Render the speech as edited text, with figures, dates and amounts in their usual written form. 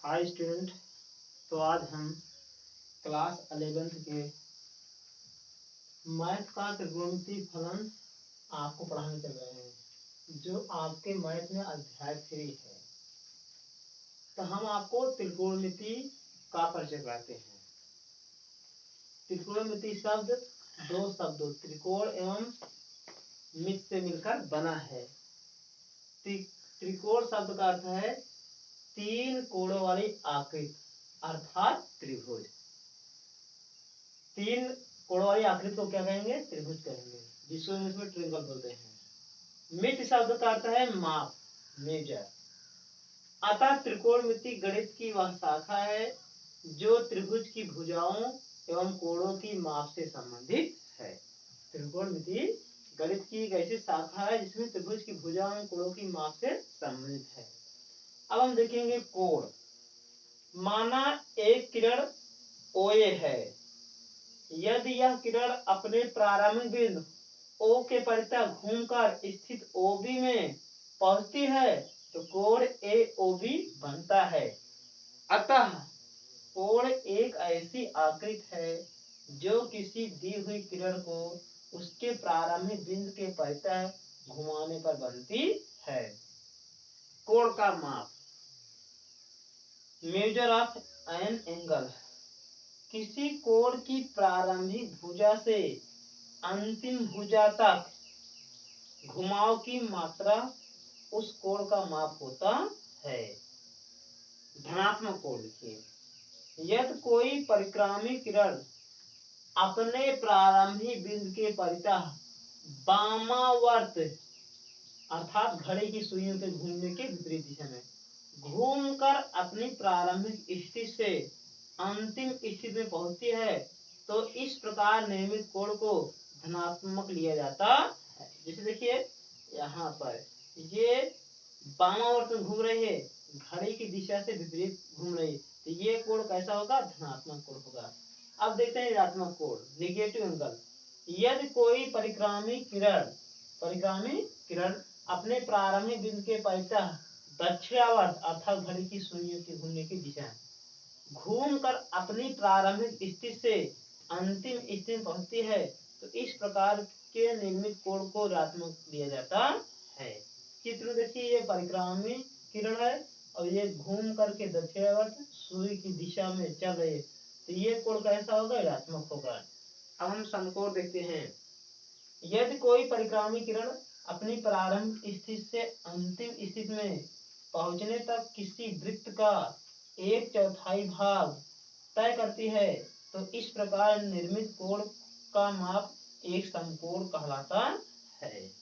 Hi student. तो आज हम क्लास 11th के मैथ का त्रिकोणमितीय फलन आपको पढ़ाने चल रहे हैं, जो आपके मैथ में अध्याय 3 है। तो हम आपको त्रिकोणमिति का परिचय कराते हैं। त्रिकोणमिति शब्द दो शब्दों त्रिकोण एवं मित से मिलकर बना है। त्रिकोण शब्द का अर्थ है तीन कोणों वाली आकृति अर्थात त्रिभुज। तीन कोणों वाली आकृति को क्या कहेंगे? त्रिभुज कहेंगे, जिसको इंग्लिश में ट्रायंगल बोलते हैं। मित शब्द का अर्थ है माप, मेजर। अतः त्रिकोणमिति गणित की वह शाखा है जो त्रिभुज की भुजाओं एवं कोणों की माप से संबंधित है। त्रिकोणमिति गणित की एक ऐसी शाखा है जिसमें त्रिभुज की भुजाओं एवं कोणों की माप से संबंधित है। अब हम देखेंगे कोण। माना एक किरण OA है। यदि यह किरण अपने प्रारंभिक बिंदु O के परितः घूमकर स्थित OB में पहुंचती है तो कोण AOB बनता है। अतः कोण एक ऐसी आकृति है जो किसी दी हुई किरण को उसके प्रारंभिक बिंदु के परितः घुमाने पर बनती है। कोण का माप, मेजर ऑफ एन एंगल। किसी कोण की प्रारंभिक भुजा से अंतिम भुजा तक घुमाव की मात्रा उस कोण का माप होता है। धनात्मक कोण लिखिए। यदि कोई परिक्रामी किरण अपने प्रारंभिक बिंदु के परितः वामावर्त अर्थात घड़ी की सुइयों के घूमने के विपरीत दिशा में घूमकर अपनी प्रारंभिक स्थिति से अंतिम स्थिति में पहुंचती है तो इस प्रकार निर्मित कोण को धनात्मक लिया जाता है। जैसे देखिए यहाँ पर ये वामावर्त में घूम रही है, घड़ी की दिशा से विपरीत घूम रही है, तो ये कोण कैसा होगा? धनात्मक कोण होगा। अब देखते हैं ऋणात्मक कोण, निगेटिव एंगल। यदि कोई परिक्रामी किरण अपने प्रारंभिक बिंदु के परितः दक्षिणावर्त अर्थात घड़ी की सुइयों की घूमने की दिशा घूमकर अपनी प्रारंभिक स्थिति से अंतिम स्थिति में पहुंचती है तो इस प्रकार के निर्मित कोण को ऋणात्मक लिया जाता है। चित्र देखिए, ये परिक्रामी किरण है और ये घूम करके दक्षिणावर्त सूर्य की दिशा में चल रही है, तो ये कोण कैसा होगा? ऋणात्मक होगा। अब हम समकोण देखते हैं। यदि कोई परिक्रामी किरण अपनी प्रारंभिक स्थिति से अंतिम स्थिति में पहुंचने तक किसी वृत्त का 1/4 भाग तय करती है तो इस प्रकार निर्मित कोण का माप एक समकोण कहलाता है।